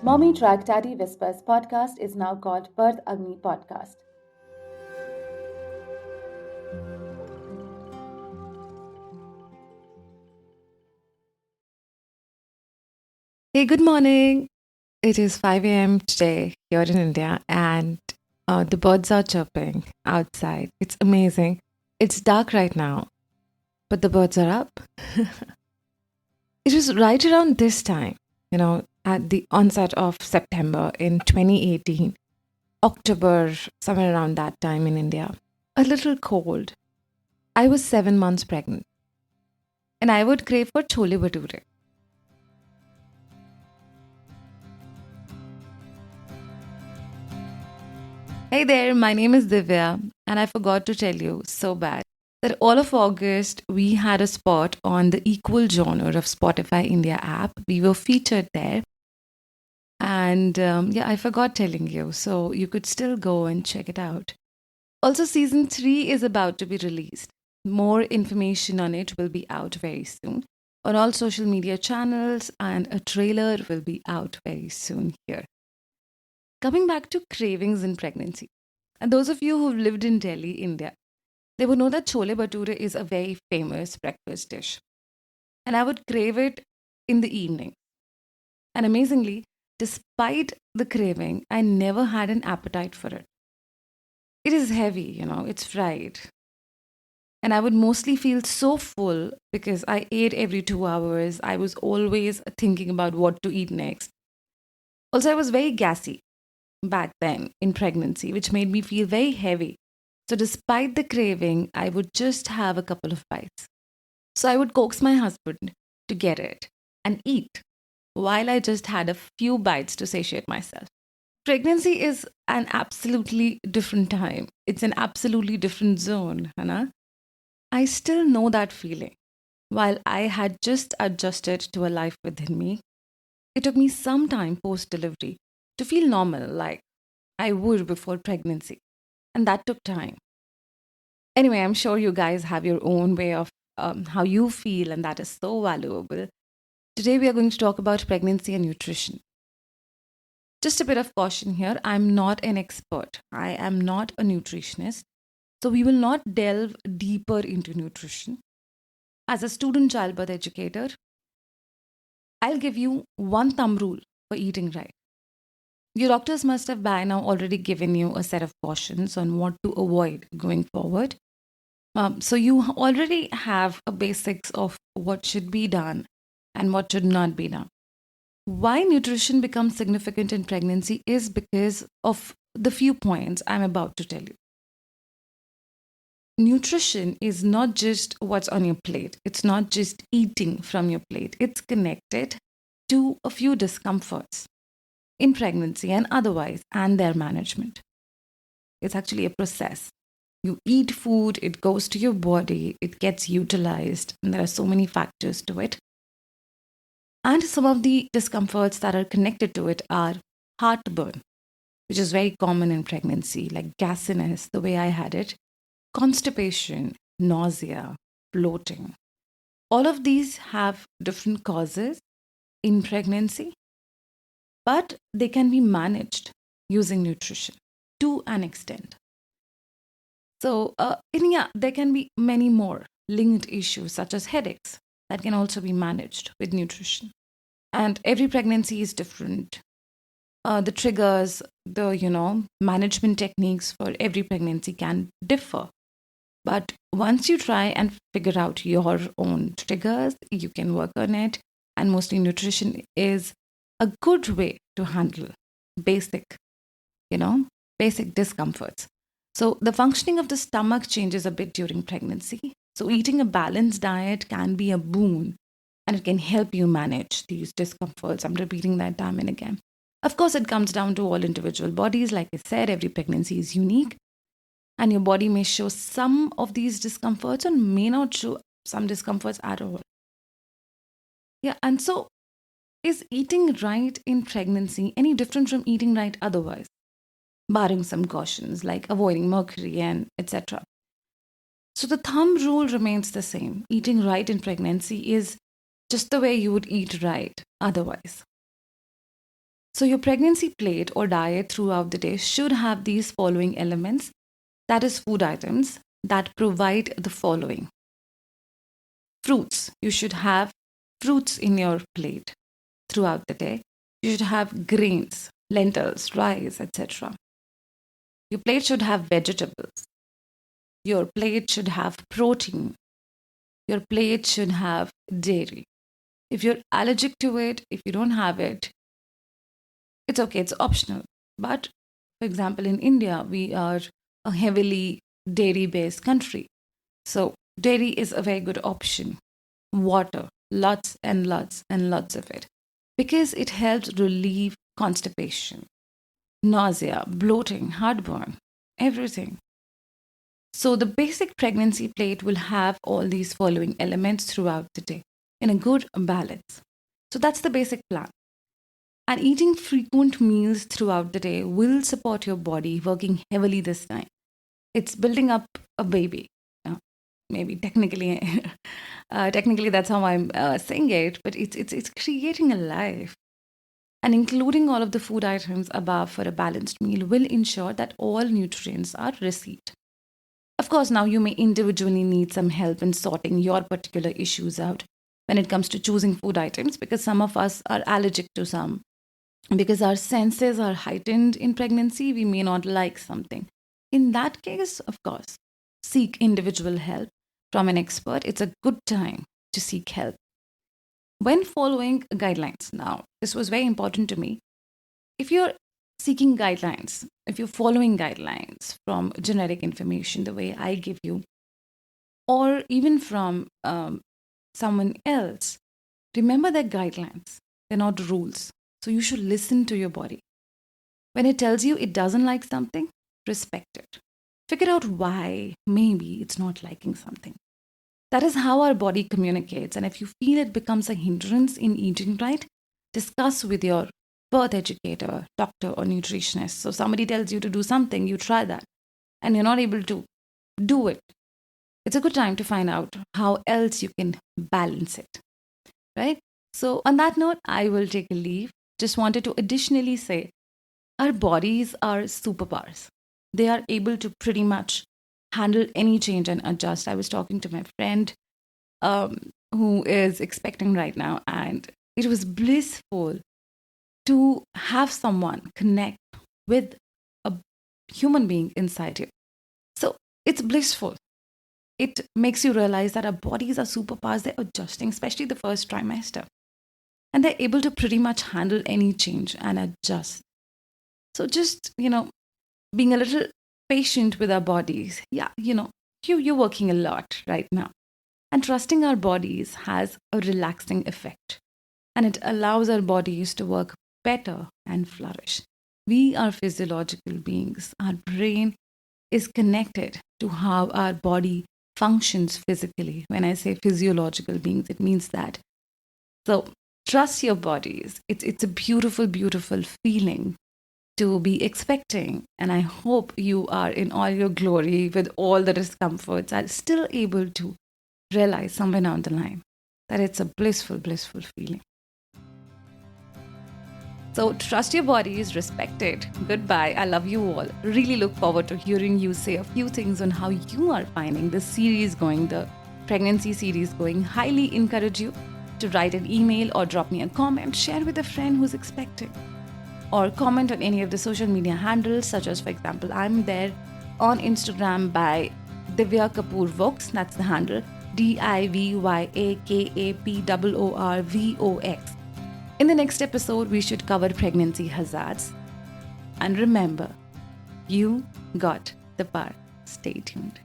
Mommytrack Daddy Whispers Podcast is now called Birth Agni Podcast. Hey, good morning. It is 5 a.m. today here in India, and the birds are chirping outside. It's amazing. It's dark right now, but the birds are up. It was right around this time, at the onset of September in 2018, October, somewhere around that time in India. A little cold. I was 7 months pregnant, and I would crave for chole bhature. Hey there, my name is Divya, and I forgot to tell you so bad that all of August we had a spot on the equal genre of Spotify India app. We were featured there, and I forgot telling you, so you could still go and check it out. Also, season 3 is about to be released. More information on it will be out very soon on all social media channels, and a trailer will be out very soon here. Coming back to cravings in pregnancy, and those of you who've lived in Delhi, India, they would know that chole bhature is a very famous breakfast dish. And I would crave it in the evening. And amazingly, despite the craving, I never had an appetite for it. It is heavy, it's fried. And I would mostly feel so full because I ate every 2 hours. I was always thinking about what to eat next. Also, I was very gassy back then in pregnancy, which made me feel very heavy. So, despite the craving, I would just have a couple of bites. So, I would coax my husband to get it and eat while I just had a few bites to satiate myself. Pregnancy is an absolutely different time, it's an absolutely different zone, Hannah. I still know that feeling. While I had just adjusted to a life within me, it took me some time post delivery to feel normal like I would before pregnancy. And that took time. Anyway, I'm sure you guys have your own way of how you feel, and that is so valuable. Today, we are going to talk about pregnancy and nutrition. Just a bit of caution here, I'm not an expert, I am not a nutritionist. So, we will not delve deeper into nutrition. As a student childbirth educator, I'll give you one thumb rule for eating right. Your doctors must have by now already given you a set of cautions on what to avoid going forward. So you already have a basics of what should be done and what should not be done. Why nutrition becomes significant in pregnancy is because of the few points I'm about to tell you. Nutrition is not just what's on your plate. It's not just eating from your plate. It's connected to a few discomforts in pregnancy and otherwise, and their management. It's actually a process. You eat food, it goes to your body, it gets utilized, and there are so many factors to it. And some of the discomforts that are connected to it are heartburn, which is very common in pregnancy, like gassiness, the way I had it, constipation, nausea, bloating. All of these have different causes in pregnancy, but they can be managed using nutrition to an extent. So, there can be many more linked issues, such as headaches, that can also be managed with nutrition. And every pregnancy is different. The triggers, the management techniques for every pregnancy can differ. But once you try and figure out your own triggers, you can work on it. And mostly nutrition is a good way to handle basic, basic discomforts. So the functioning of the stomach changes a bit during pregnancy. So eating a balanced diet can be a boon, and it can help you manage these discomforts. I'm repeating that time and again. Of course, it comes down to all individual bodies. Like I said, every pregnancy is unique, and your body may show some of these discomforts and may not show some discomforts at all. Yeah, and so is eating right in pregnancy any different from eating right otherwise? Barring some cautions like avoiding mercury and etc. So the thumb rule remains the same. Eating right in pregnancy is just the way you would eat right otherwise. So your pregnancy plate or diet throughout the day should have these following elements, that is food items that provide the following. Fruits. You should have fruits in your plate throughout the day. You should have grains, lentils, rice, etc. Your plate should have vegetables. Your plate should have protein. Your plate should have dairy. If you're allergic to it, if you don't have it, it's okay, it's optional. But for example, in India, we are a heavily dairy based country. So, dairy is a very good option. Water, lots and lots and lots of it, because it helps relieve constipation, nausea, bloating, heartburn, everything. So, the basic pregnancy plate will have all these following elements throughout the day in a good balance. So, that's the basic plan. And eating frequent meals throughout the day will support your body working heavily this time. It's building up a baby. Maybe technically, technically that's how I'm saying it, but it's creating a life. And including all of the food items above for a balanced meal will ensure that all nutrients are received. Of course, now you may individually need some help in sorting your particular issues out when it comes to choosing food items, because some of us are allergic to some. Because our senses are heightened in pregnancy, we may not like something. In that case, of course, seek individual help from an expert. It's a good time to seek help. When following guidelines, now, this was very important to me. If you're seeking guidelines, if you're following guidelines from generic information, the way I give you, or even from someone else, remember they're guidelines, they're not rules. So you should listen to your body. When it tells you it doesn't like something, respect it. Figure out why maybe it's not liking something. That is how our body communicates. And if you feel it becomes a hindrance in eating right, discuss with your birth educator, doctor, or nutritionist. So somebody tells you to do something, you try that, and you're not able to do it. It's a good time to find out how else you can balance it, right? So on that note, I will take a leave. Just wanted to additionally say, our bodies are superpowers. They are able to pretty much handle any change and adjust. I was talking to my friend who is expecting right now, and it was blissful to have someone connect with a human being inside you. So it's blissful. It makes you realize that our bodies are superpowers. They're adjusting, especially the first trimester. And they're able to pretty much handle any change and adjust. So just, being a little patient with our bodies. Yeah, you're working a lot right now. And trusting our bodies has a relaxing effect. And it allows our bodies to work better and flourish. We are physiological beings. Our brain is connected to how our body functions physically. When I say physiological beings, it means that. So trust your bodies. It's a beautiful, beautiful feeling to be expecting. And I hope you are in all your glory with all the discomforts, are still able to realize somewhere down the line that it's a blissful, blissful feeling. So trust your bodies, respect it. Goodbye. I love you all. Really look forward to hearing you say a few things on how you are finding the series going, the pregnancy series going. Highly encourage you to write an email or drop me a comment, share with a friend who's expecting, or comment on any of the social media handles, such as, for example, I'm there on Instagram by Divya Kapoor Vox. That's the handle, DIVYAKAPOORVOX. In the next episode, we should cover pregnancy hazards. And remember, you got the power. Stay tuned.